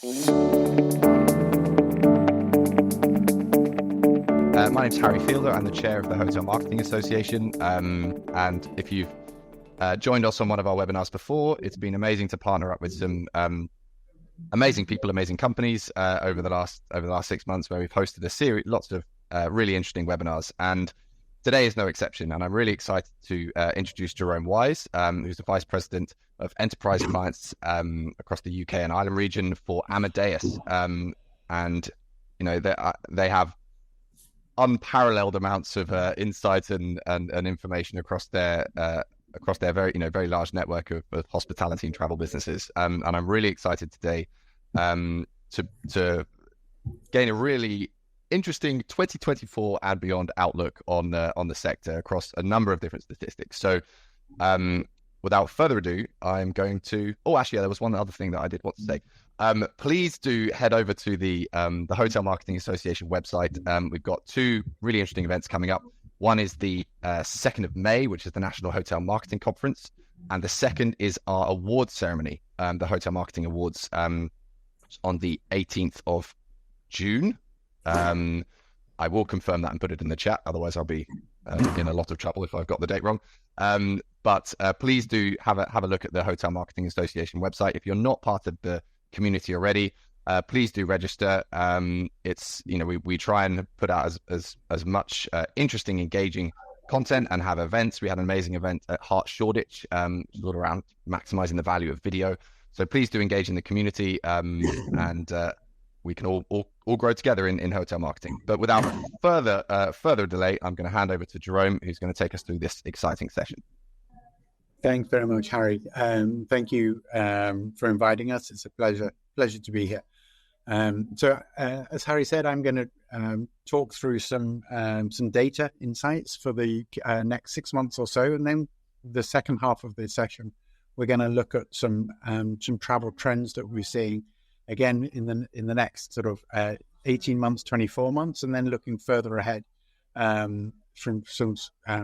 My name's Harry Fielder. I'm the chair of the Hotel Marketing Association. And if you've joined us on one of our webinars before, it's been amazing to partner up with some amazing people, amazing companies over the last 6 months, where we've hosted a series, lots of really interesting webinars. And today is no exception. And I'm really excited to introduce Jerome Wise, who's the Vice President of Enterprise Clients across the UK and Ireland region for Amadeus. And you know, they have unparalleled amounts of insight and information across their very large network of hospitality and travel businesses. And I'm really excited today to gain a really interesting 2024 and beyond outlook on the sector across a number of different statistics. So without further ado, I'm going to... Oh, actually, there was one other thing that I did want to say. Please do head over to the Hotel Marketing Association website. We've got two really interesting events coming up. One is the 2nd of May, which is the National Hotel Marketing Conference. And the second is our awards ceremony, the Hotel Marketing Awards, on the 18th of June. I will confirm that and put it in the chat. Otherwise, I'll be in a lot of trouble if I've got the date wrong. But please do have a look at the Hotel Marketing Association website. If you're not part of the community already, please do register. It's, you know, we try and put out as much interesting, engaging content and have events. We had an amazing event at Hart Shoreditch, all around maximizing the value of video. So please do engage in the community, and we can all grow together in hotel marketing. But without further delay, I'm going to hand over to Jerome, who's going to take us through this exciting session. Thanks very much, Harry. Thank you for inviting us. It's a pleasure to be here. So as Harry said, I'm going to talk through some data insights for the next 6 months or so, and then the second half of the session, we're going to look at some travel trends that we're seeing again in the next sort of 18 months, 24 months, and then looking further ahead from some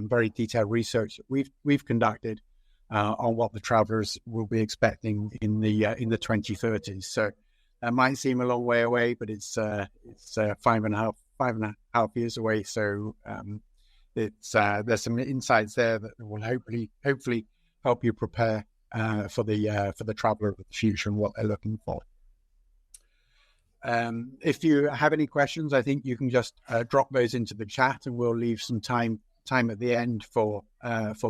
very detailed research that we've conducted on what the travelers will be expecting in the 2030s. So that might seem a long way away, but it's 5.5 years away. So there's some insights there that will hopefully help you prepare for the traveler of the future and what they're looking for. If you have any questions, I think you can just drop those into the chat, and we'll leave some time at the end for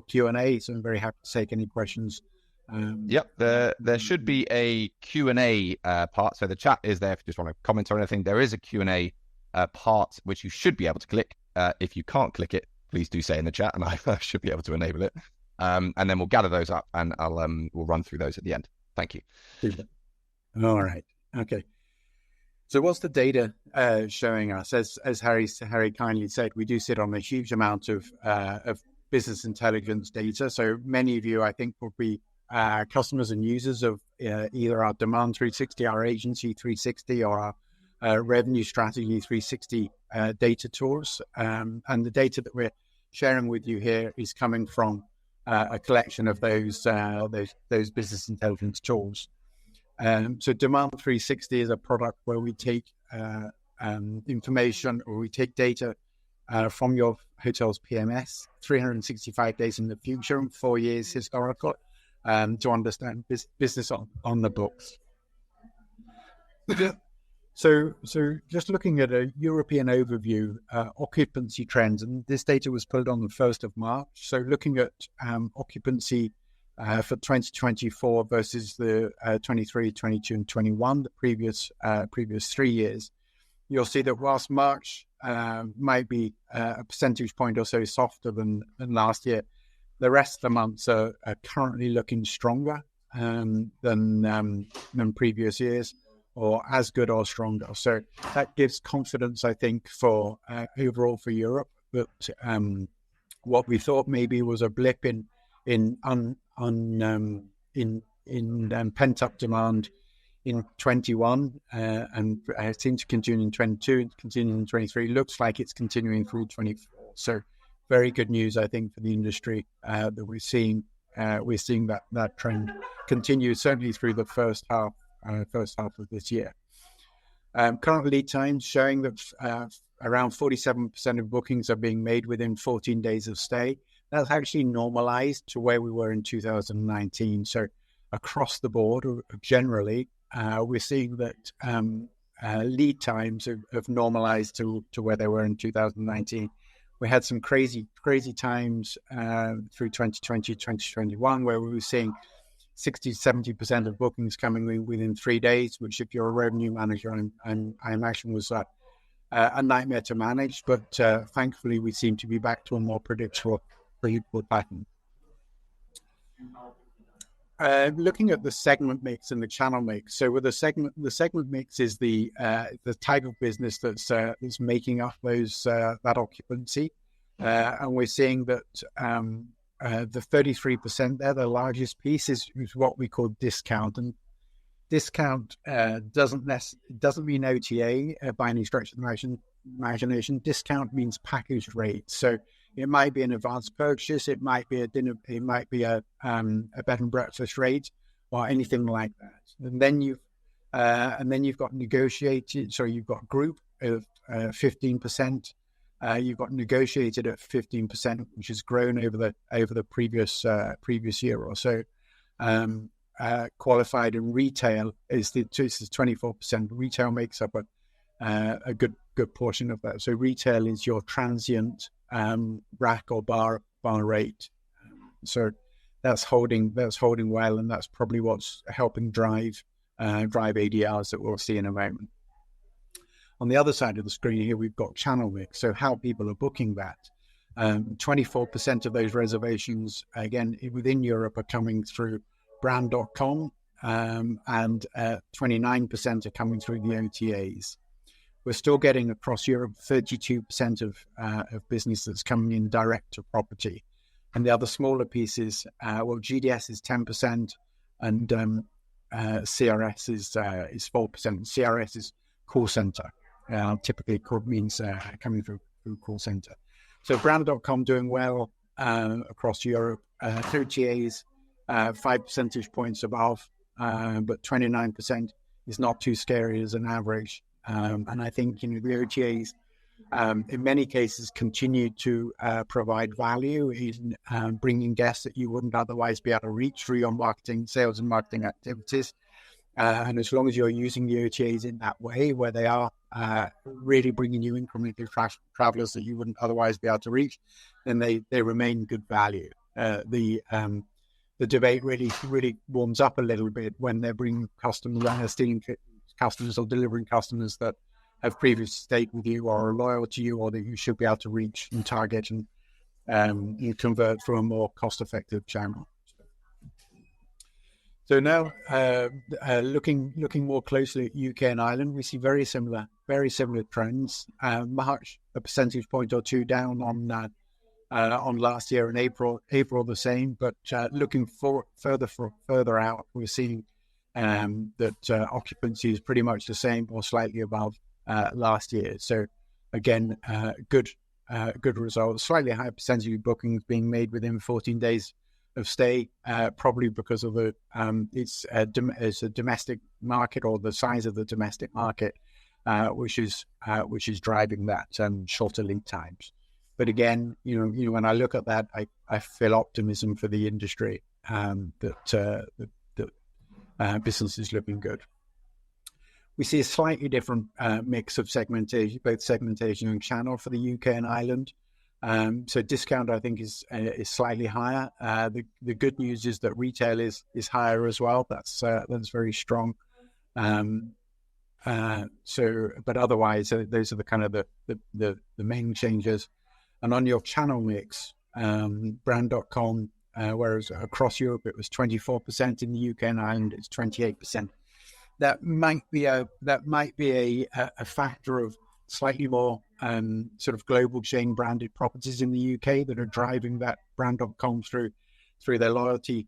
Q&A. So I'm very happy to take any questions. Yep, there should be a Q&A part. So the chat is there if you just want to comment or anything. There is a Q&A part which you should be able to click. If you can't click it, please do say in the chat, and I should be able to enable it. And then we'll gather those up, and we'll run through those at the end. Thank you. All right. Okay. So what's the data showing us? As Harry kindly said, we do sit on a huge amount of business intelligence data. So many of you, I think, will be customers and users of either our Demand 360, our Agency 360, or our Revenue Strategy 360 data tools. And the data that we're sharing with you here is coming from a collection of those business intelligence tools. So Demand 360 is a product where we take information, or we take data from your hotel's PMS 365 days in the future and 4 years historical, to understand business on the books. So just looking at a European overview, occupancy trends, and this data was pulled on the 1st of March. So looking at occupancy for 2024 versus the 23, 22, and 21, the previous 3 years, you'll see that whilst March might be a percentage point or so softer than last year, the rest of the months are currently looking stronger than previous years, or as good or stronger. So that gives confidence, I think, for overall for Europe, that what we thought maybe was a blip in pent-up demand in 21 and it seems to continue in 22 and continue in 23, looks like it's continuing through 24. So very good news, I think, for the industry that we're seeing that trend continue, certainly through the first half first half of this year. Current lead times showing that around 47% of bookings are being made within 14 days of stay. That's actually normalized to where we were in 2019. So across the board, generally, we're seeing that lead times have normalized to where they were in 2019. We had some crazy times through 2020, 2021, where we were seeing 60, 70% of bookings coming within 3 days, which if you're a revenue manager, I imagine was a nightmare to manage. But thankfully, we seem to be back to a more predictable pattern. Looking at the segment mix and the channel mix. So with the segment mix is the type of business that's making up that occupancy, and we're seeing that the 33% there, the largest piece is what we call discount, and discount doesn't mean OTA by any stretch of the imagination. Discount means packaged rate. So it might be an advanced purchase, it might be a dinner, it might be a bed and breakfast rate, or anything like that. And then you've got negotiated. So you've got group of 15%. You've got negotiated at 15%, which has grown over the previous year or so. Qualified and retail is 24%. Retail makes up a good portion of that. So retail is your transient rack or bar rate. So that's holding well, and that's probably what's helping drive ADRs that we'll see in a moment. On the other side of the screen here, we've got channel mix. So how people are booking that. 24% of those reservations, again, within Europe, are coming through brand.com, and 29% are coming through the OTAs. We're still getting across Europe 32% of business that's coming in direct to property. And the other smaller pieces, GDS is 10%, and CRS is 4%. CRS is call center. Typically means coming through call center. So brand.com doing well across Europe. OTAs 5 percentage points above, but 29% is not too scary as an average. And I think the OTAs in many cases continue to provide value in bringing guests that you wouldn't otherwise be able to reach through your sales and marketing activities. And as long as you're using the OTAs in that way, where they are really bringing you incremental travelers that you wouldn't otherwise be able to reach, then they remain good value. The debate really warms up a little bit when they're bringing customers, stealing customers or delivering customers that have previously stayed with you or are loyal to you, or that you should be able to reach and target and you convert through a more cost-effective channel. So now, looking more closely at UK and Ireland, we see very similar trends. March, a percentage point or two down on last year, and April the same. But looking further out, we're seeing that occupancy is pretty much the same or slightly above last year. So again, good results. Slightly higher percentage of bookings being made within 14 days of stay, probably because of it's a domestic market, or the size of the domestic market, which is driving that shorter lead times. But again, when I look at that, I feel optimism for the industry, that business is looking good. We see a slightly different mix of segmentation, both segmentation and channel for the UK and Ireland. So discount, I think, is slightly higher. The good news is that retail is higher as well. That's very strong. But otherwise, those are the kind of the main changes. And on your channel mix, brand.com, whereas across Europe it was 24%, in the UK and Ireland it's 28%. That might be a factor of slightly more sort of global chain branded properties in the UK that are driving that brand.com through their loyalty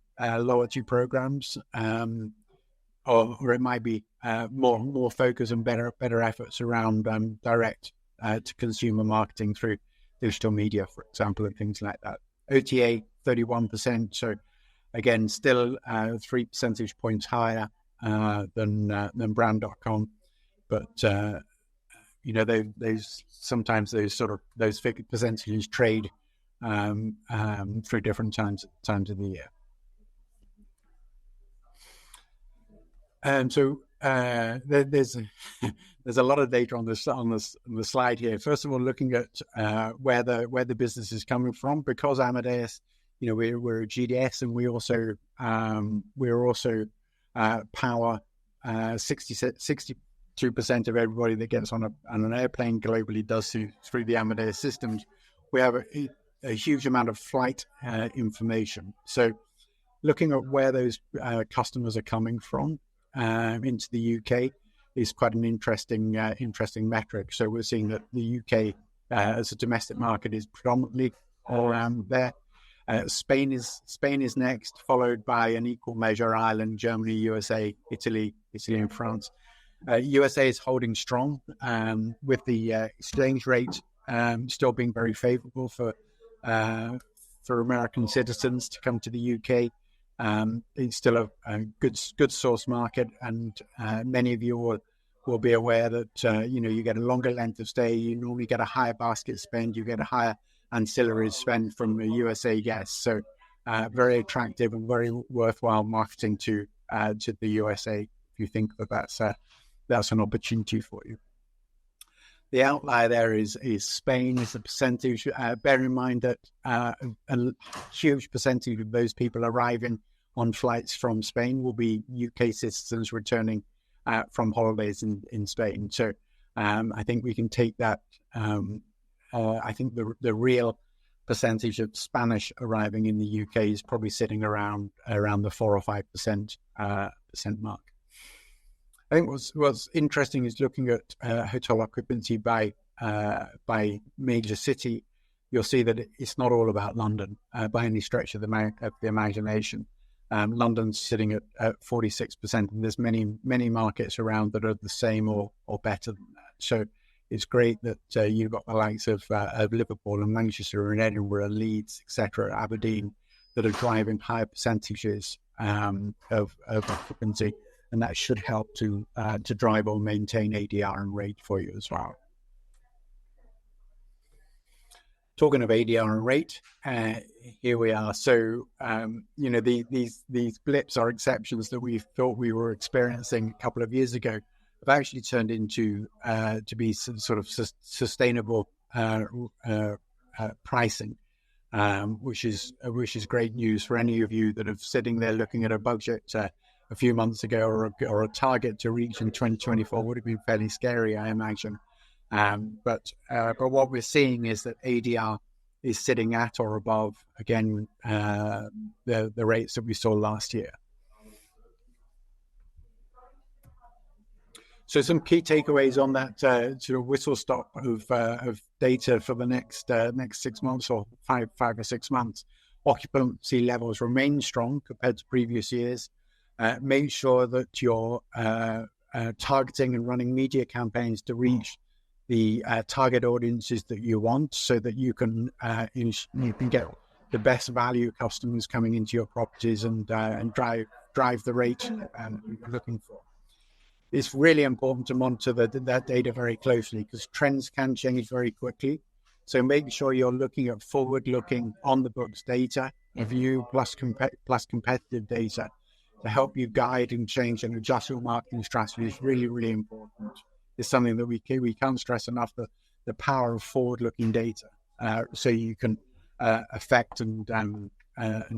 programs, or it might be more focus and better efforts around direct to consumer marketing through digital media, for example, and things like that. OTA 31%, so again still 3 percentage points higher. than brand.com, but sometimes those figure percentages trade through different times of the year. So there's a lot of data on the slide here. First of all, looking at where the business is coming from, because Amadeus, we're a GDS, and we're also power 62% of everybody that gets on an airplane globally does through the Amadeus systems. We have a huge amount of flight information. So looking at where those customers are coming from into the UK is quite an interesting metric. So we're seeing that the UK as a domestic market is predominantly all around there. Spain is next, followed by an equal measure Ireland, Germany, USA, Italy, and France. USA is holding strong with the exchange rate still being very favorable for American citizens to come to the UK. It's still a good source market, and many of you will be aware that you get a longer length of stay. You normally get a higher basket spend. You get a higher ancillary spend from a USA guest. So very attractive and very worthwhile marketing to the USA if you think that that's an opportunity for you. The outlier there is Spain as a percentage. Bear in mind that a huge percentage of those people arriving on flights from Spain will be UK citizens returning from holidays in Spain. So I think we can take that. I think the real percentage of Spanish arriving in the UK is probably sitting around the 4 or 5% mark. I think what's interesting is looking at hotel occupancy by major city. You'll see that it's not all about London by any stretch of the imagination. London's sitting at 46%, and there's many markets around that are the same or better than that. So it's great that you've got the likes of Liverpool and Manchester and Edinburgh, Leeds, etc., Aberdeen, that are driving higher percentages of occupancy, and that should help to drive or maintain ADR and rate for you as well. Talking of ADR and rate, here we are. So, these blips are exceptions that we thought we were experiencing a couple of years ago have actually turned into to be sort of sustainable pricing, which is great news for any of you that are sitting there looking at a budget a few months ago or a target to reach in 2024 would have been fairly scary, I imagine. But what we're seeing is that ADR is sitting at or above, again, the rates that we saw last year. So some key takeaways on that sort of whistle stop of data for the next 6 months or five or 6 months. Occupancy levels remain strong compared to previous years. Make sure that you're targeting and running media campaigns to reach the target audiences that you want, so that you can get the best value customers coming into your properties and drive the rate you're looking for. It's really important to monitor that data very closely, because trends can change very quickly. So make sure you're looking at forward-looking on-the-books data, view plus competitive data to help you guide and change and adjust your marketing strategy is really, really important. It's something that we can't stress enough, the power of forward-looking data, so you can affect and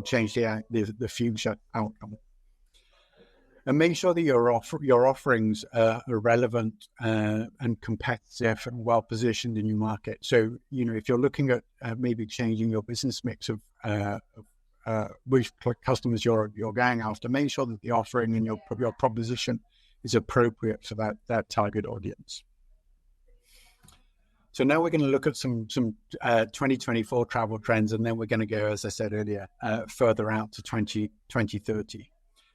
change the future outcome. And make sure that your offerings are relevant and competitive and well positioned in your market. So, if you're looking at maybe changing your business mix of which customers you're going after, make sure that the offering and your proposition is appropriate for that target audience. So now we're going to look at some 2024 travel trends, and then we're going to go, as I said earlier, further out to 2030.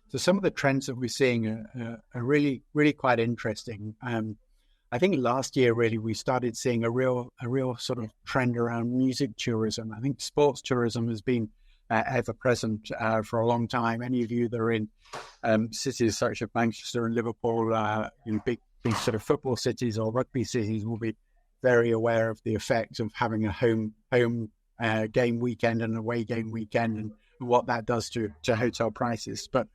So some of the trends that we're seeing are really, really quite interesting. I think last year, really, we started seeing a real sort of trend around music tourism. I think sports tourism has been ever present for a long time. Any of you that are in cities such as Manchester and Liverpool, big sort of football cities or rugby cities, will be very aware of the effect of having a home game weekend and away game weekend, and what that does to hotel prices. But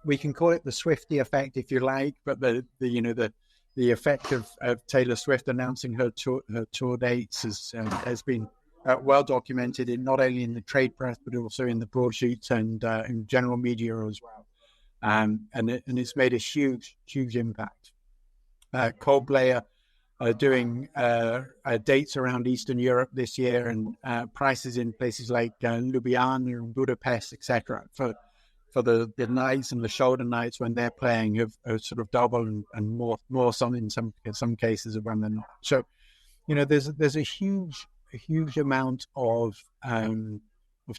we can call it the Swiftie effect, if you like. But the effect of Taylor Swift announcing her tour dates has been well documented in not only in the trade press but also in the broadsheets and in general media as well. And it's made a huge impact. Coldplay are doing dates around Eastern Europe this year, and prices in places like Ljubljana and Budapest, etc., for the nights and the shoulder nights when they're playing have sort of doubled and more some in some cases of when they're not. So, there's a huge amount of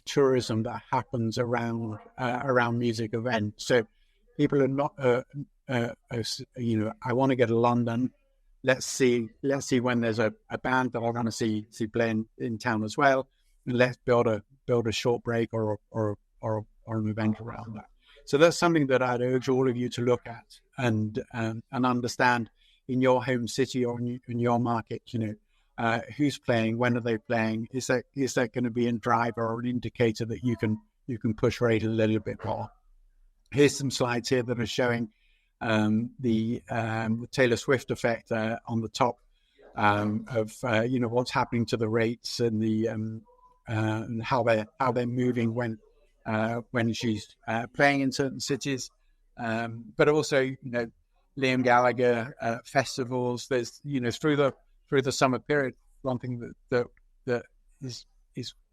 tourism that happens around music events. So people are not, I want to go to London. Let's see when there's a band that I want to see playing in town as well, and let's build a short break or an event around that. So that's something that I'd urge all of you to look at and understand in your home city or in your market. Who's playing, when are they playing? Is that going to be a driver or an indicator that you can push rate a little bit more? Here's some slides here that are showing the Taylor Swift effect on the top of what's happening to the rates and the and how they're moving when she's playing in certain cities, but also Liam Gallagher festivals. There's through the summer period. One thing that is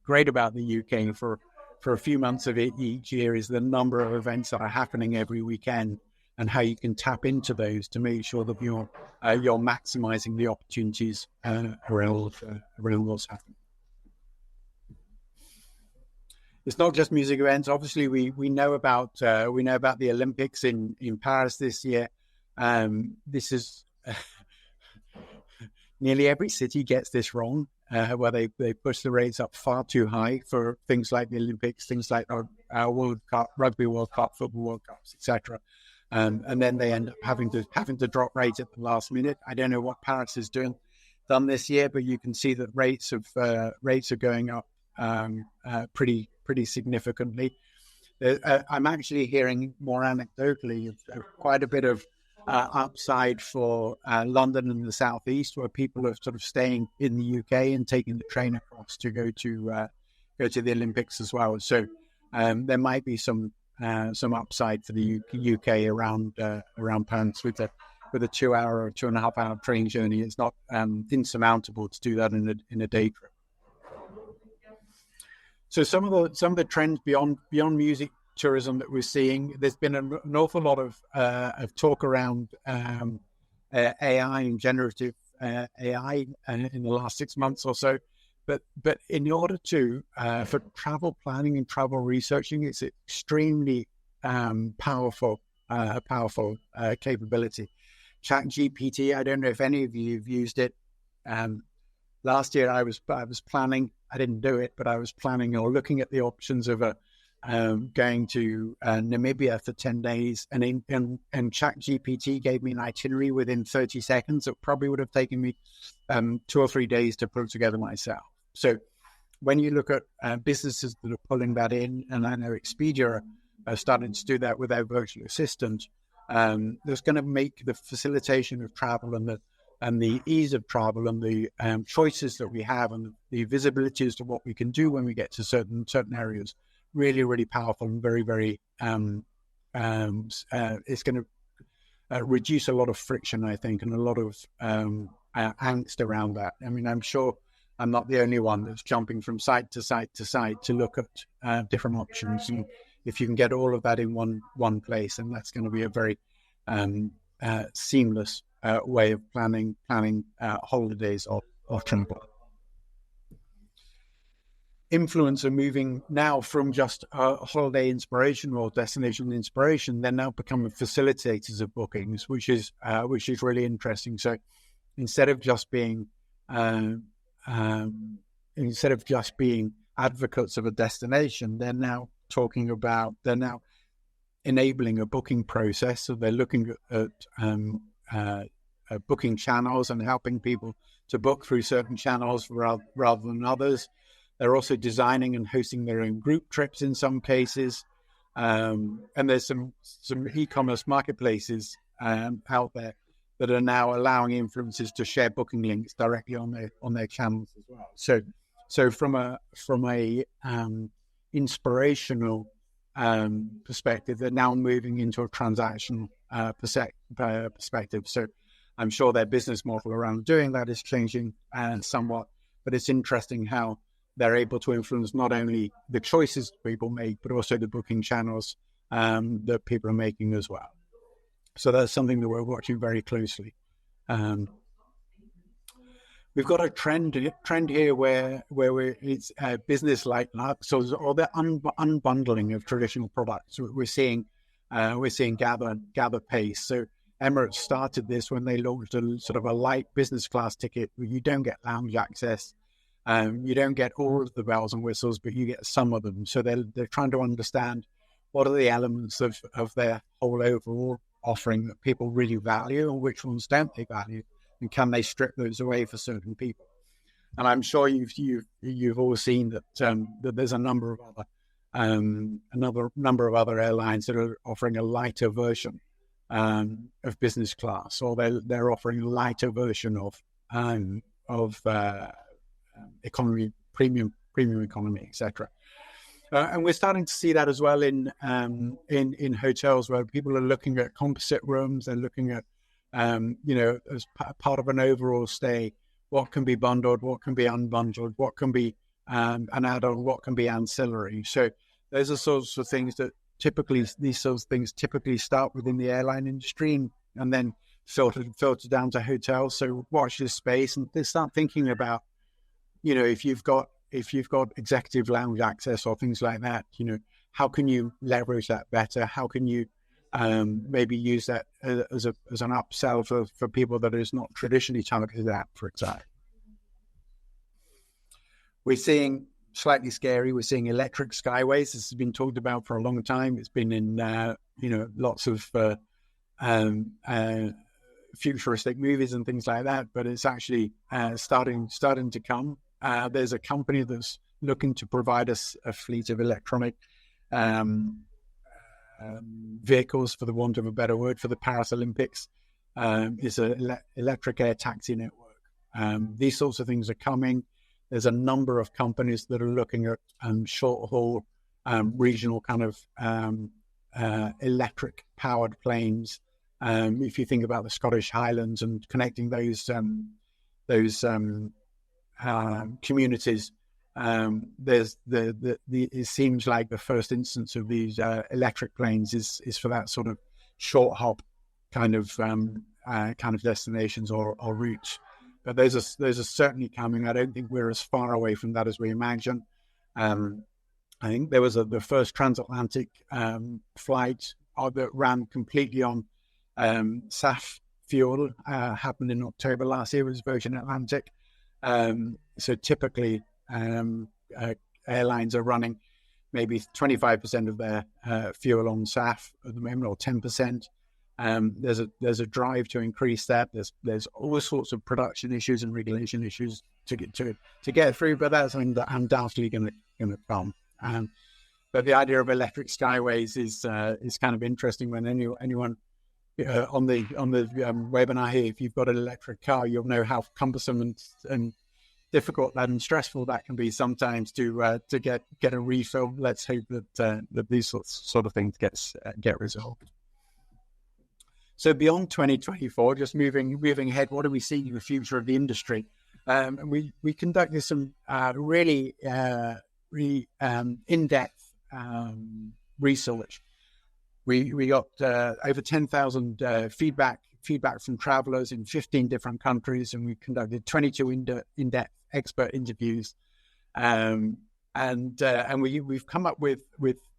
great about the UK for a few months of it each year is the number of events that are happening every weekend, and how you can tap into those to make sure that you're maximising the opportunities around what's happening. It's not just music events. Obviously, we know about the Olympics in Paris this year. This is nearly every city gets this wrong, where they push the rates up far too high for things like the Olympics, things like our World Cup, Rugby World Cup, Football World Cups, etc. And then they end up having to drop rates at the last minute. I don't know what Paris has done this year, but you can see that rates are going up pretty significantly. I'm actually hearing more anecdotally of quite a bit of upside for London and the southeast, where people are sort of staying in the UK and taking the train across to go to the Olympics as well. So there might be some upside for the UK around Paris with a 2-hour or 2.5-hour train journey. It's not insurmountable to do that in a day trip. So some of the trends beyond music tourism that we're seeing, there's been an awful lot of talk around AI and generative AI in the last 6 months or so. But in order to for travel planning and travel researching, it's extremely powerful capability. ChatGPT, I don't know if any of you have used it. Last year I was planning. I didn't do it, but I was planning or looking at the options of going to Namibia for 10 days, and ChatGPT gave me an itinerary within 30 seconds. It probably would have taken me 2 or 3 days to put together myself. So when you look at businesses that are pulling that in, and I know Expedia are starting to do that with their virtual assistant, that's going to make the facilitation of travel and the ease of travel and the choices that we have and the visibility as to what we can do when we get to certain areas really, really powerful and very, very it's going to reduce a lot of friction, I think, and a lot of angst around that. I mean, I'm sure I'm not the only one that's jumping from site to site to site to look at different options. And if you can get all of that in one place, and that's going to be a very seamless way of planning holidays or travel. Influencer moving now from just holiday inspiration or destination inspiration, they're now becoming facilitators of bookings, which is really interesting. So instead of just being advocates of a destination, they're now enabling a booking process. So they're looking at booking channels and helping people to book through certain channels rather than others. They're also designing and hosting their own group trips in some cases. And there's some e-commerce marketplaces out there that are now allowing influencers to share booking links directly on their channels as well. So from a inspirational perspective, they're now moving into a transactional perspective. So I'm sure their business model around doing that is changing somewhat, but it's interesting how they're able to influence not only the choices people make, but also the booking channels that people are making as well. So that's something that we're watching very closely. We've got a trend here where it's business like so or the unbundling of traditional products. We're seeing gather pace. So Emirates started this when they launched a sort of a light business class ticket where you don't get lounge access. You don't get all of the bells and whistles, but you get some of them. So they're trying to understand what are the elements of their whole overall offering that people really value and which ones don't they value, and can they strip those away for certain people. And I'm sure you've all seen that there's a number of other airlines that are offering a lighter version of business class, or they're offering a lighter version of economy, premium economy, etc. And we're starting to see that as well in hotels, where people are looking at composite rooms. They're looking at as part of an overall stay, what can be bundled, what can be unbundled, what can be an add-on, what can be ancillary. So those are sorts of things that typically start within the airline industry and then filter down to hotels. So watch this space and they start thinking about, if you've got executive lounge access or things like that, how can you leverage that better? How can you maybe use that as an upsell for people that is not traditionally targeted at, for example. We're seeing slightly scary. We're seeing electric skyways. This has been talked about for a long time. It's been in lots of futuristic movies and things like that. But it's actually starting to come. There's a company that's looking to provide us a fleet of electronic vehicles, for the want of a better word, for the Paris Olympics. Is an electric air taxi network. These sorts of things are coming. There's a number of companies that are looking at short haul, regional kind of electric powered planes. If you think about the Scottish Highlands and connecting those communities, there's it seems like the first instance of these electric planes is for that sort of short hop kind of destinations or routes. But those are certainly coming. I don't think we're as far away from that as we imagine. I think there was the first transatlantic flight that ran completely on SAF fuel, happened in October last year. It was Virgin Atlantic. So typically airlines are running maybe 25% of their fuel on SAF at the moment, or 10%. There's a drive to increase that. There's all sorts of production issues and regulation issues to get through, but that's something that undoubtedly going to come. But the idea of electric skyways is kind of interesting. When anyone on the webinar here, if you've got an electric car, you'll know how cumbersome and difficult and stressful that can be sometimes to get a refill. Let's hope that these sort of things get resolved. So beyond 2024, just moving ahead, what do we see in the future of the industry? And we conducted some really in-depth research. We got over 10,000 feedback from travelers in 15 different countries, and we conducted 22 in-depth expert interviews. And we've come up with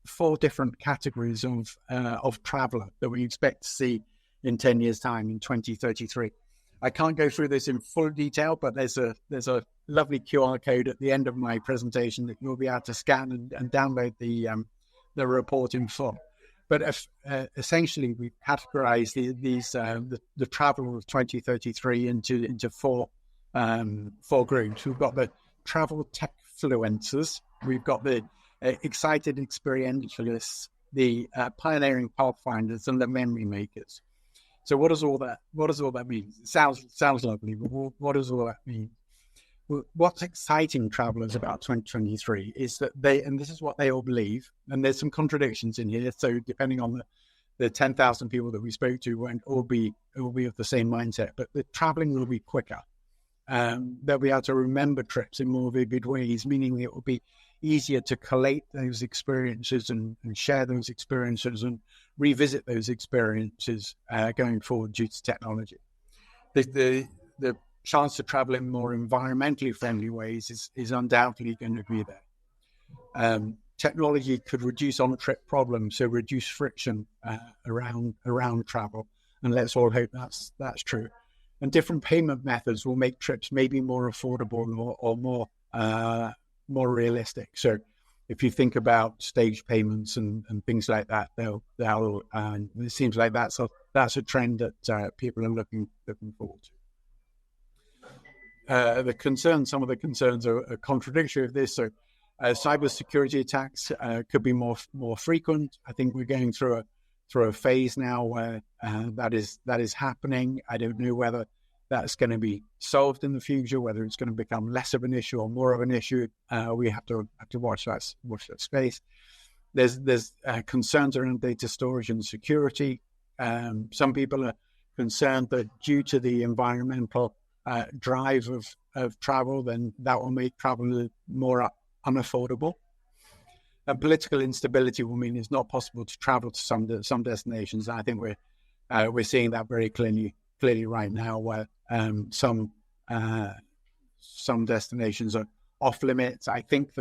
4 different categories of traveler that we expect to see in 10 years' time, in 2033. I can't go through this in full detail, but there's a lovely QR code at the end of my presentation that you'll be able to scan and download the report in full. But essentially, we categorize the travel of 2033 into four groups. We've got the travel tech fluencers, we've got the excited experientialists, the pioneering pathfinders, and the memory makers. So what does all that mean? It sounds lovely, but what does all that mean? Well, what's exciting travelers about 2023 is that and this is what they all believe, and there's some contradictions in here. So depending on the 10,000 people that we spoke to, won't all be of the same mindset, but the traveling will be quicker. They'll be able to remember trips in more vivid ways, meaning it will be easier to collate those experiences and share those experiences and revisit those experiences going forward due to technology. The chance to travel in more environmentally friendly ways is undoubtedly going to be there. Technology could reduce on-trip problems, so reduce friction around travel, and let's all hope that's true. And different payment methods will make trips maybe more affordable or more realistic. So if you think about stage payments and things like that, it seems like that's a trend that people are looking forward to. Some of the concerns are contradictory of this. So cybersecurity attacks could be more frequent. I think we're going through a phase now where that is happening. I don't know whether that's going to be solved in the future, whether it's going to become less of an issue or more of an issue. We have to watch that space. There's concerns around data storage and security. Some people are concerned that due to the environmental drive of travel, then that will make travel more unaffordable. And political instability will mean it's not possible to travel to some destinations. And I think we're seeing that very clearly right now, where some destinations are off limits. I think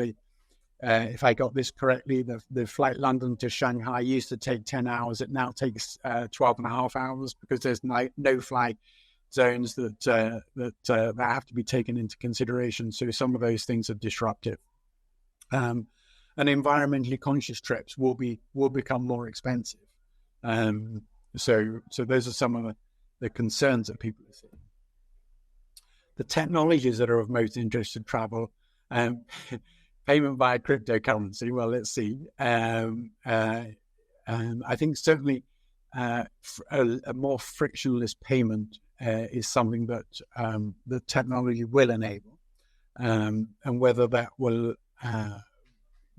if I got this correctly, the flight London to Shanghai used to take 10 hours. It now takes 12 and a half hours because there's no fly zones that have to be taken into consideration. So some of those things are disruptive. And environmentally conscious trips will become more expensive. So those are some of the concerns that people are seeing. The technologies that are of most interest in travel, payment via cryptocurrency. Well, let's see. I think certainly a more frictionless payment is something that the technology will enable, and whether that will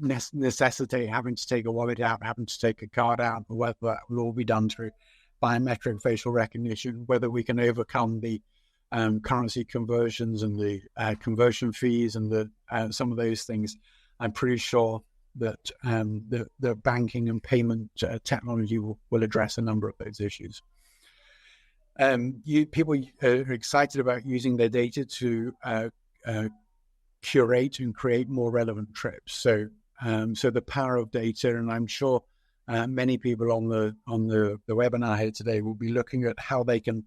necessitate having to take a wallet out, having to take a card out, or whether that will all be done through biometric facial recognition, whether we can overcome the currency conversions and the conversion fees and some of those things. I'm pretty sure that the banking and payment technology will address a number of those issues. People are excited about using their data to curate and create more relevant trips. So the power of data, and I'm sure many people on the webinar here today will be looking at how they can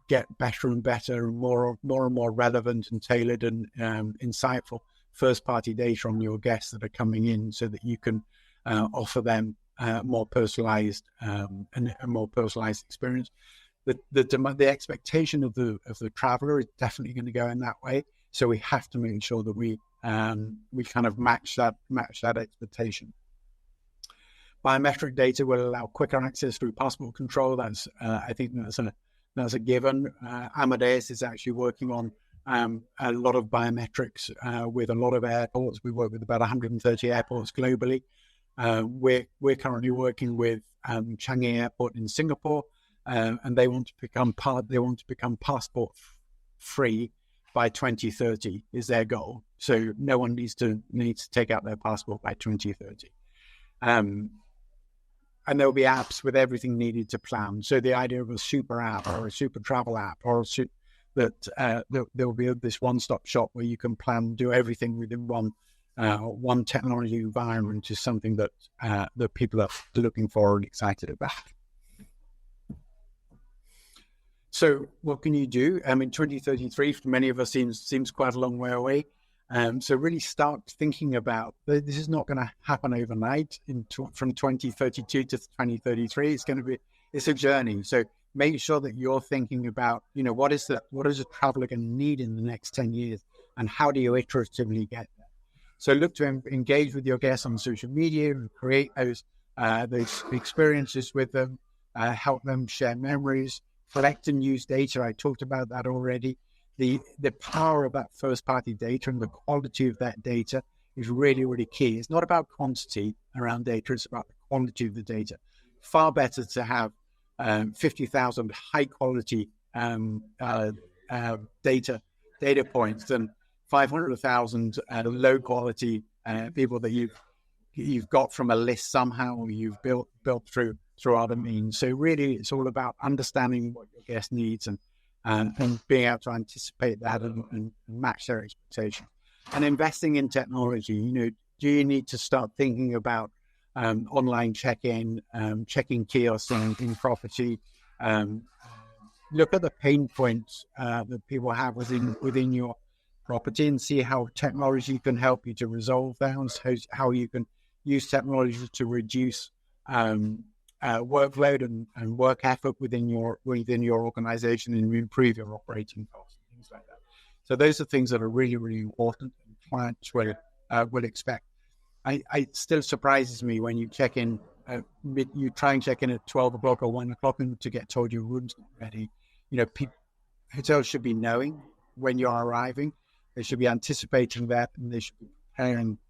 get better and better and more and more relevant and tailored and insightful first-party data on your guests that are coming in, so that you can offer them more personalized and a more personalized experience. The expectation of the traveler is definitely going to go in that way. So we have to make sure that we kind of match that expectation. Biometric data will allow quicker access through passport control. I think that's a given. Amadeus is actually working on a lot of biometrics with a lot of airports. We work with about 130 airports globally. We're currently working with Changi Airport in Singapore, and they want to become passport free by 2030 is their goal. So no one needs to take out their passport by 2030. And there'll be apps with everything needed to plan. So the idea of a super app or a super travel app, or that there will be this one-stop shop where you can plan, do everything within one technology environment, is something that people are looking for and excited about. So what can you do? 2033 for many of us seems quite a long way away. So really start thinking about this is not going to happen overnight. From 2032 to 2033, it's a journey. So make sure that you're thinking about what is a traveler going to need in the next 10 years, and how do you iteratively get there? So look to engage with your guests on social media and create those experiences with them. Help them share memories, collect and use data. I talked about that already. The power of that first-party data and the quality of that data is really, really key. It's not about quantity around data. It's about the quality of the data. Far better to have 50,000 high-quality data points than 500,000 low-quality people that you've got from a list somehow, or you've built through other means. So really, it's all about understanding what your guest needs and being able to anticipate that and match their expectations. And investing in technology, do you need to start thinking about online check-in, checking kiosks in property? Look at the pain points that people have within your property and see how technology can help you to resolve those, how you can use technology to reduce workload and work effort within your organization and improve your operating costs and things like that. So those are things that are really, really important, and clients will expect. It still surprises me when you check in, you try and check in at 12 o'clock or 1 o'clock and to get told your room's not ready. Hotels should be knowing when you're arriving. They should be anticipating that, and they should be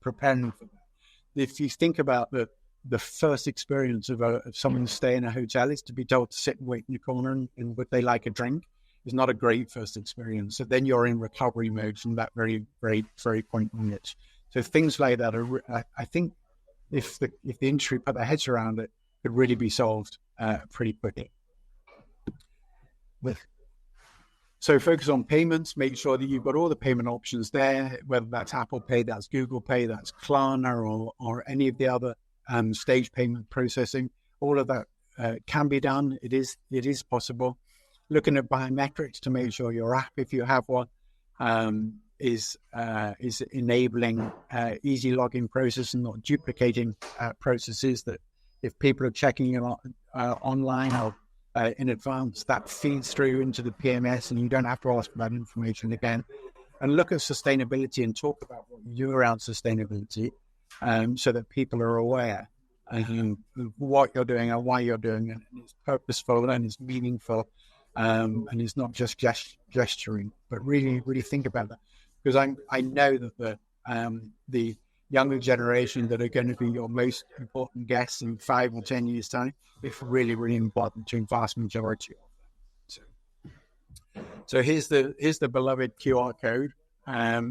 preparing for that. If you think about the first experience of someone staying in a hotel is to be told to sit and wait in the corner and would they like a drink, is not a great first experience. So then you're in recovery mode from that very, very, very point on it. So things like that I think if the industry put their heads around it, could really be solved pretty quickly. So focus on payments, make sure that you've got all the payment options there, whether that's Apple Pay, that's Google Pay, that's Klarna, or any of the other stage payment processing. All of that can be done. It is possible. Looking at biometrics to make sure your app, if you have one, is enabling easy login process and not duplicating processes. That if people are checking it online or in advance, that feeds through into the PMS, and you don't have to ask for that information again. And look at sustainability and talk about what you do around sustainability, so that people are aware of what you're doing and why you're doing it, and it's purposeful and it's meaningful, and it's not just gesturing, but really, really think about that. Because I know that the younger generation that are going to be your most important guests in 5 or 10 years' time, it's really, really important to the vast majority of them. So here's the beloved QR code.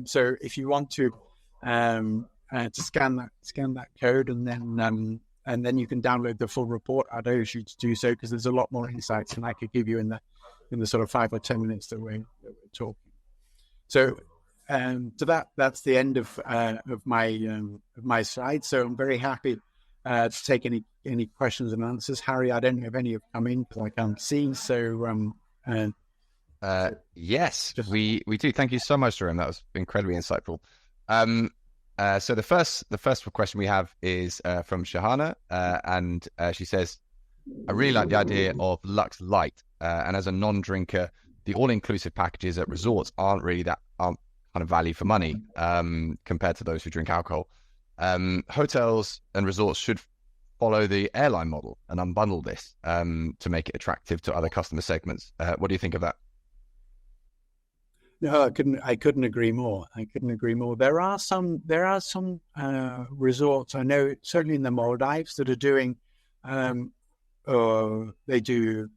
So if you want to scan that code, and then you can download the full report. I'd urge you to do so, because there's a lot more insights than I could give you in the sort of 5 or 10 minutes that we're talking. So that's the end of my slides. So I'm very happy to take any questions and answers. Harry, I don't know if any have come in because I can't see. So yes, we do. Thank you so much, Jerome. That was incredibly insightful. So the first question we have is from Shahana, and she says, I really like the idea of Lux Light, and as a non-drinker, the all-inclusive packages at resorts aren't kind of value for money compared to those who drink alcohol. Hotels and resorts should follow the airline model and unbundle this to make it attractive to other customer segments. What do you think of that? No, I couldn't agree more. There are some resorts, I know, certainly in the Maldives, that are doing they do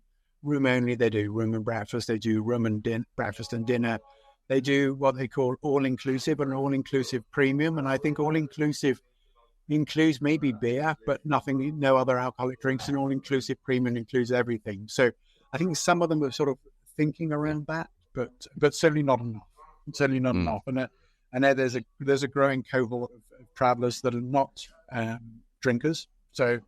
room only, they do room and breakfast, they do room and breakfast and dinner. They do what they call all-inclusive and all-inclusive premium. And I think all-inclusive includes maybe beer, but no other alcoholic drinks, and all-inclusive premium includes everything. So I think some of them are sort of thinking around that, but certainly not enough. Certainly not enough. And I know there's a growing cohort of travelers that are not drinkers. So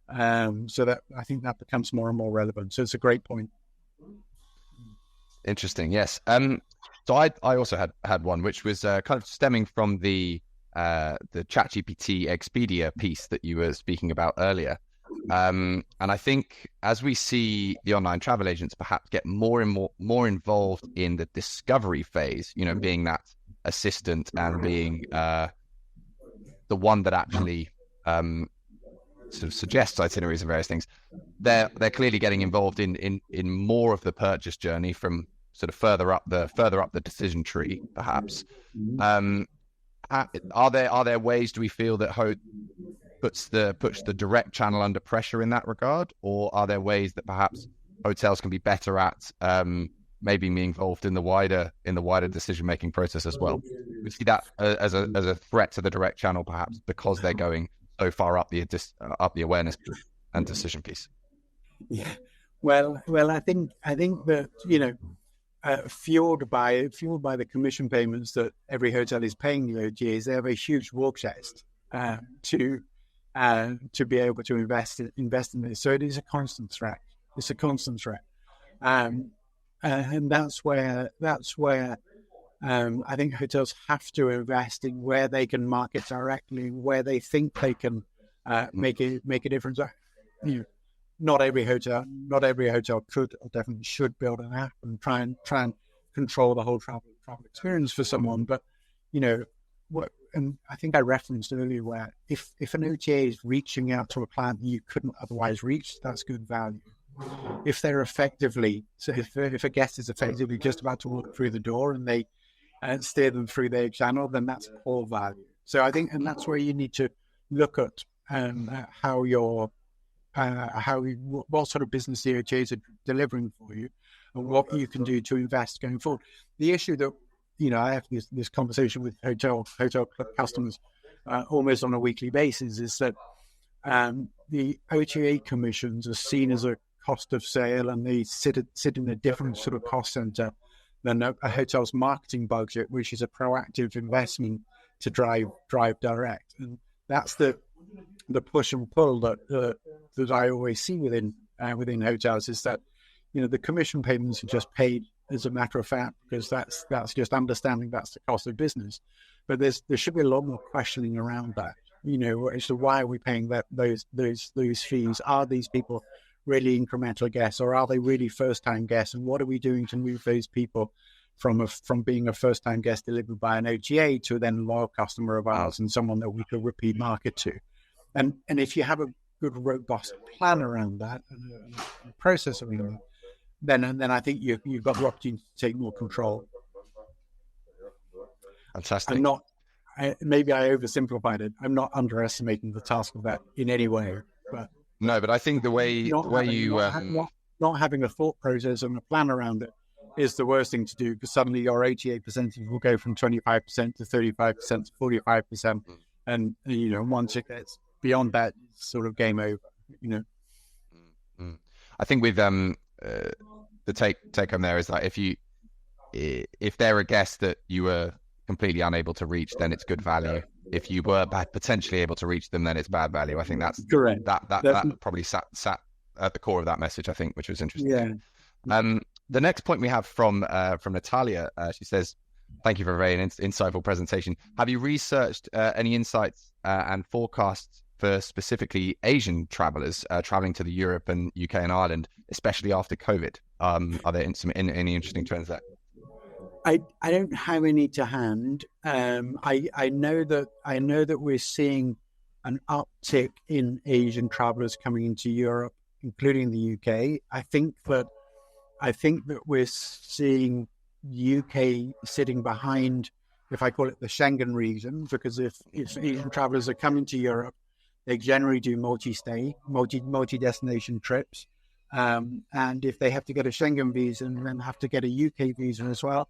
that I think that becomes more and more relevant. So it's a great point. Interesting. Yes. So I also had one which was kind of stemming from the ChatGPT Expedia piece that you were speaking about earlier. And I think as we see the online travel agents perhaps get more and more involved in the discovery phase, being that assistant and being the one that actually sort of suggests itineraries and various things, they're clearly getting involved in more of the purchase journey from sort of further up the decision tree, perhaps. Are there ways, do we feel, that puts the direct channel under pressure in that regard, or are there ways that perhaps hotels can be better at maybe being involved in the wider decision making process as well? We see that as a threat to the direct channel, perhaps because they're going so far up the awareness and decision piece. Yeah, well, I think that fueled by the commission payments that every hotel is paying the OTAs, they have a huge war chest to be able to invest in this. So it is a constant threat. It's a constant threat, and that's where I think hotels have to invest in where they can market directly, where they think they can make a difference. Not every hotel could or definitely should build an app and try and control the whole travel experience for someone. But and I think I referenced earlier where if an OTA is reaching out to a client that you couldn't otherwise reach, that's good value. If they're if a guest is effectively just about to walk through the door and they steer them through their channel, then that's poor value. So I think, and that's where you need to look at what sort of business the OTAs are delivering for you, and what you can do to invest going forward. The issue that I have this conversation with hotel customers almost on a weekly basis is that the OTA commissions are seen as a cost of sale, and they sit in a different sort of cost center than a hotel's marketing budget, which is a proactive investment to drive direct. And that's the push and pull that I always see within hotels, is that the commission payments are just paid as a matter of fact because that's just understanding that's the cost of business. But there should be a lot more questioning around that. As to why are we paying those fees? Are these people really incremental guests, or are they really first-time guests? And what are we doing to move those people from being a first-time guest delivered by an OTA to then a loyal customer of ours and someone that we could repeat market to? And if you have a good, robust plan around that and a process around that, then I think you've got the opportunity to take more control. Fantastic. Maybe I oversimplified it. I'm not underestimating the task of that in any way, but no. But I think not having a thought process and a plan around it is the worst thing to do, because suddenly your OTA percentage will go from 25% to 35% to 45%, and once it gets beyond that, it's sort of game over. I think with the take home there is that if they're a guest that you were completely unable to reach, then it's good value. If you were potentially able to reach them, then it's bad value. I think that's correct. That probably sat at the core of that message, I think, which was interesting. Yeah. The next point we have from Natalia, she says, "Thank you for a very insightful presentation. Have you researched any insights and forecasts for specifically Asian travelers traveling to the Europe and UK and Ireland, especially after COVID? Are there any interesting trends there?" I don't have any to hand. I know that we're seeing an uptick in Asian travelers coming into Europe, including the UK. I think that we're seeing UK sitting behind, if I call it the Schengen region, because if Asian travelers are coming to Europe, they generally do multi-destination trips. And if they have to get a Schengen visa and then have to get a UK visa as well,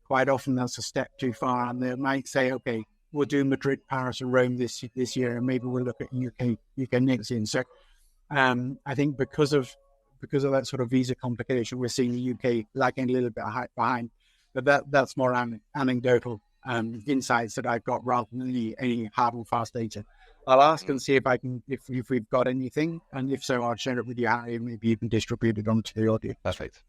quite often that's a step too far. And they might say, okay, we'll do Madrid, Paris, and Rome this year, and maybe we'll look at UK next year. So I think because of that sort of visa complication, we're seeing the UK lagging a little bit behind. But that's more anecdotal insights that I've got rather than any hard and fast data. I'll ask and see if we've got anything, and if so, I'll share it with you, Harry, and maybe you can distribute it onto the audience. Perfect.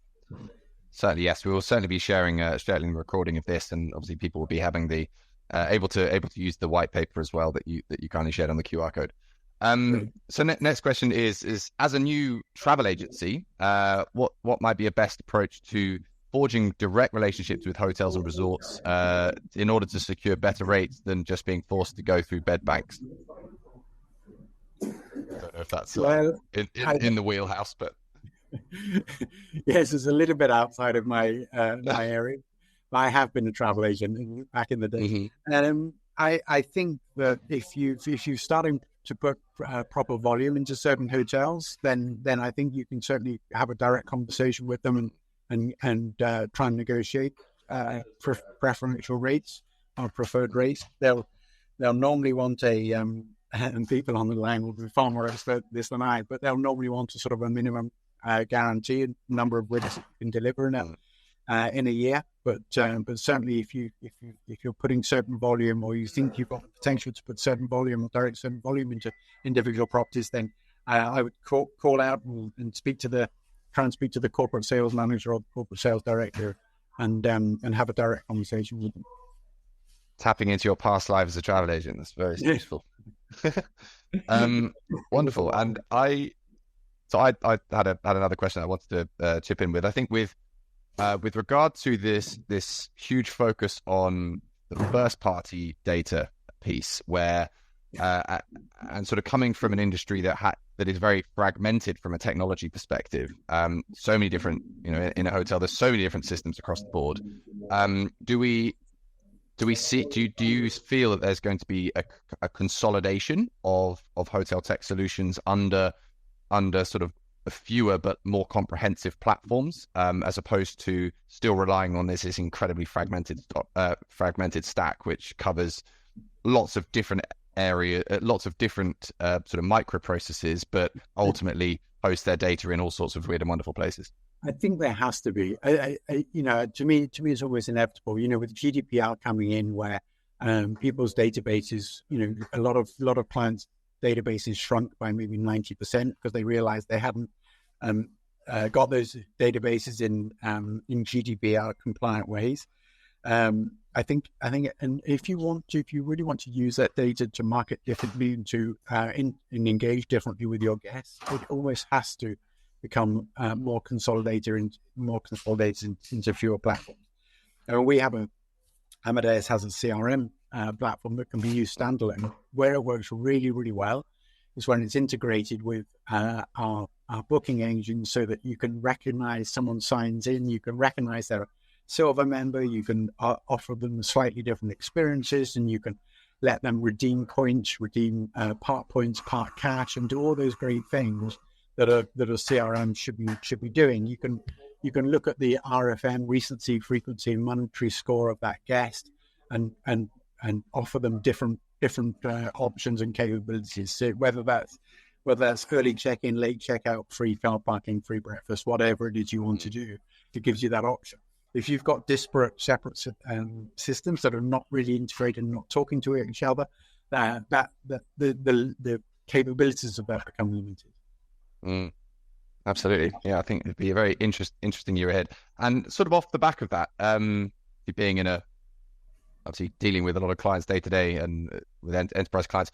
Certainly, yes. We will certainly be sharing a recording of this, and obviously people will be having the able to use the white paper as well that you kindly shared on the QR code. So next question is as a new travel agency, what might be a best approach to forging direct relationships with hotels and resorts in order to secure better rates than just being forced to go through bed banks? I don't know if that's in the wheelhouse, but yes, it's a little bit outside of my my area. I have been a travel agent back in the day, and I think that if you're starting to put proper volume into certain hotels, then I think you can certainly have a direct conversation with them and try and negotiate preferential rates or preferred rates. They'll normally want and people on the line will be far more expert at this than I, but they'll normally want a sort of a minimum guarantee a number of widgets you can deliver in a year. But certainly if you're putting certain volume, or you think you've got the potential to put certain volume or direct certain volume into individual properties, then I would call out and try and speak to the corporate sales manager or the corporate sales director and have a direct conversation with them. Tapping into your past life as a travel agent, that's very useful. Wonderful. And I had another question I wanted to chip in with. I think with regard to this huge focus on the first party data piece, where and sort of coming from an industry that is very fragmented from a technology perspective, so many different, in a hotel, there's so many different systems across the board. Do you feel that there's going to be a consolidation of hotel tech solutions under sort of fewer but more comprehensive platforms, as opposed to still relying on this incredibly fragmented stack, which covers lots of different areas, lots of different sort of microprocesses, but ultimately host their data in all sorts of weird and wonderful places? I think there has to be. To me, it's always inevitable. With GDPR coming in, where people's databases, a lot of clients' databases shrunk by maybe 90% because they realized they hadn't got those databases in GDPR compliant ways. I think, and if you really want to use that data to market differently and to and engage differently with your guests, it always has to become more consolidated into fewer platforms. We have Amadeus has a CRM platform that can be used standalone. Where it works really, really well is when it's integrated with our booking engine, so that you can recognize someone signs in, you can recognize they're a silver member, you can offer them slightly different experiences, and you can let them redeem points, part points, part cash, and do all those great things that a CRM should be doing. You can look at the RFM, recency, frequency, and monetary score of that guest, and offer them different options and capabilities. So whether that's early check-in, late check-out, free car parking, free breakfast, whatever it is you want to do, it gives you that option. If you've got disparate, separate systems that are not really integrated and not talking to each other, the capabilities of that become limited. Absolutely. Yeah, I think it'd be a very interesting year ahead. And sort of off the back of that, being obviously dealing with a lot of clients day to day and with enterprise clients,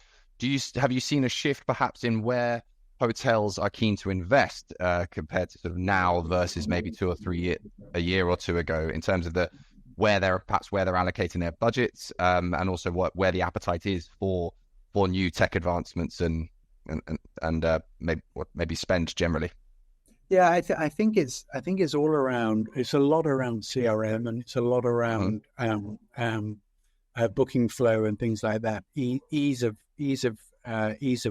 have you seen a shift perhaps in where hotels are keen to invest compared to sort of now versus maybe 2 or 3 years, a year or two ago, in terms of where they're allocating their budgets, and also where the appetite is for new tech advancements and maybe spend generally? Yeah, I think it's all around. It's a lot around CRM, and it's a lot around booking flow and things like that. Ease of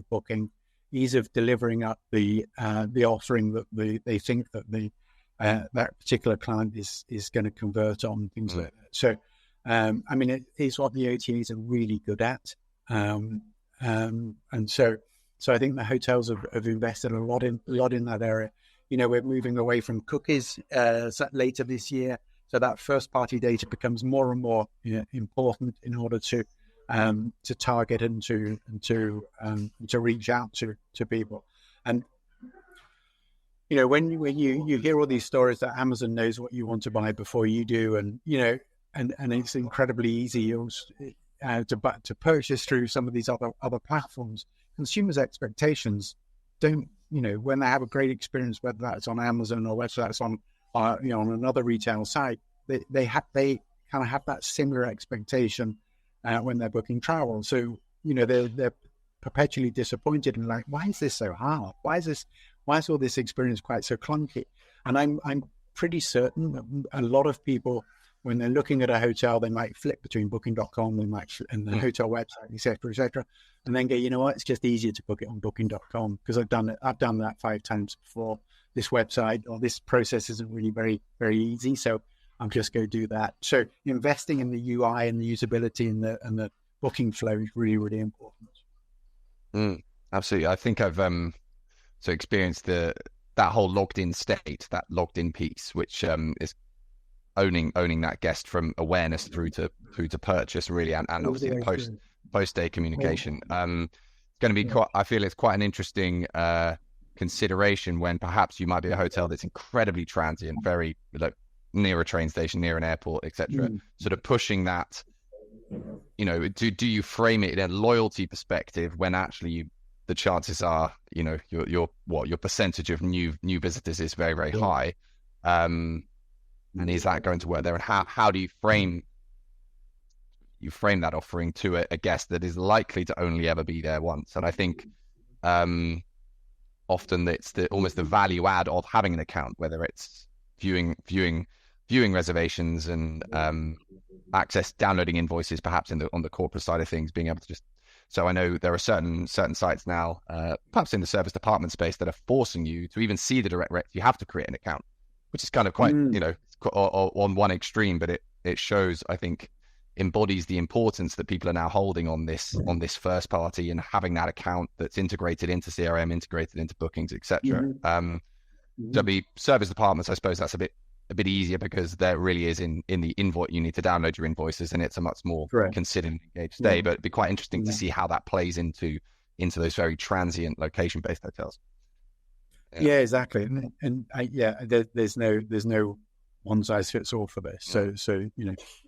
booking, ease of delivering up the offering that they think that that particular client is going to convert on, things like that. So, it is what the OTAs are really good at, and so I think the hotels have invested a lot in that area. We're moving away from cookies later this year, so that first party data becomes more and more important in order to target and to reach out to people. And when you hear all these stories that Amazon knows what you want to buy before you do, and and it's incredibly easy to purchase through some of these other platforms. Consumers' expectations don't, when they have a great experience, whether that's on Amazon or whether that's on on another retail site, they kind of have that similar expectation when they're booking travel. So they're perpetually disappointed and like, why is this so hard? Why is all this experience quite so clunky? And I'm pretty certain that a lot of people, when they're looking at a hotel, they might flip between Booking.com and the hotel website, et cetera, and then go, you know what, it's just easier to book it on Booking.com because I've done that 5 times before. This website or this process isn't really very, very easy, so I'm just going to do that. So investing in the UI and the usability and the booking flow is really, really important. Absolutely. I think I've experienced that whole logged in state, that logged in piece, which is owning that guest from awareness through to purchase, really, and obviously the post day communication. It's going to be I feel it's quite an interesting consideration when perhaps you might be a hotel that's incredibly transient, very near a train station, near an airport, etc. Sort of pushing that. Do you frame it in a loyalty perspective when actually the chances are, your percentage of new visitors is very, very high, and is that going to work there? And how do you frame that offering to a guest that is likely to only ever be there once? And I think often it's almost the value add of having an account, whether it's viewing reservations and downloading invoices, perhaps on the corporate side of things, being able to just. So I know there are certain sites now, perhaps in the service department space, that are forcing you to even see the direct rec. You have to create an account, which is kind of quite on one extreme, but it shows, I think, embodies the importance that people are now holding on this first party and having that account that's integrated into CRM, integrated into bookings, etc. So the service departments, I suppose that's a bit easier because there really is in the invoice, you need to download your invoices and it's a much more considered and engaged stay. But it'd be quite interesting to see how that plays into those very transient location-based hotels. Yeah, exactly. And there's no one size fits all for this. So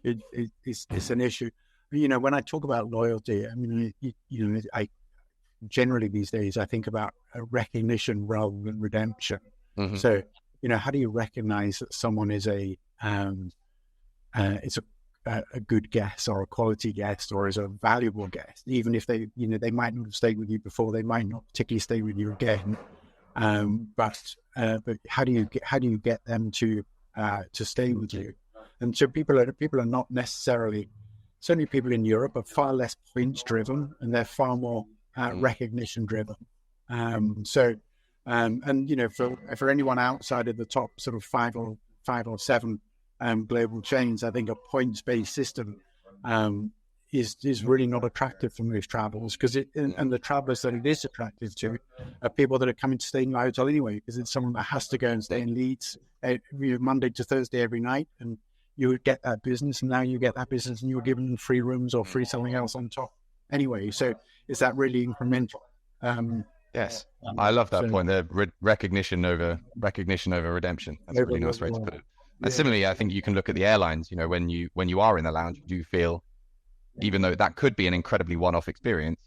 it's an issue. When I talk about loyalty, I mean, I generally these days I think about a recognition rather than redemption. So how do you recognize that someone is a good guest or a quality guest or is a valuable guest, even if they might not have stayed with you before, they might not particularly stay with you again. But how do you get them to stay with you? And so people are not necessarily, certainly people in Europe are far less points driven and they're far more recognition driven. For anyone outside of the top sort of five or seven global chains, I think a points-based system is really not attractive for most travelers because and the travelers that it is attractive to are people that are coming to stay in my hotel anyway, because it's someone that has to go and stay in Leeds Monday to Thursday every night, and you would get that business, and now you get that business and you're given them free rooms or free something else on top anyway. So is that really incremental? Yes, I love that point. The recognition over redemption. That's a really nice way to put it. And similarly, I think you can look at the airlines. When you are in the lounge, you do feel, even though that could be an incredibly one-off experience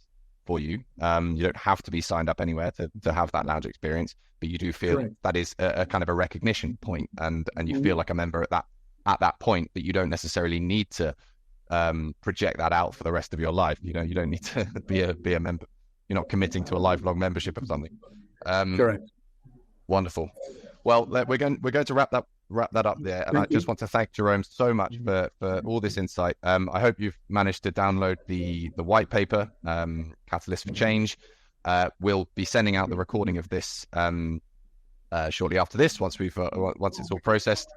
for you, you don't have to be signed up anywhere to have that lounge experience, but you do feel that is a kind of a recognition point, and you feel like a member at that point, but you don't necessarily need to project that out for the rest of your life. You don't need to be a member. You're not committing to a lifelong membership of something. Correct. Wonderful. Well, we're going to wrap that up there, and I just want to thank Jerome so much for all this insight. I hope you've managed to download the white paper, Catalyst for Change. We'll be sending out the recording of this shortly after this, once it's all processed.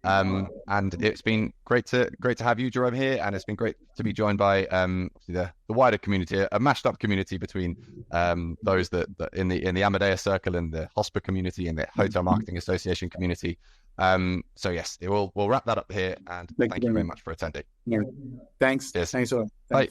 And it's been great to have you, Jerome, here, and it's been great to be joined by the wider community, a mashed up community between those that in the Amadeus Circle and the Hosper community and the Hotel Marketing Association community. So yes, we'll wrap that up here, and thank you very much for attending. Thanks. Yes. Thanks a lot. Bye.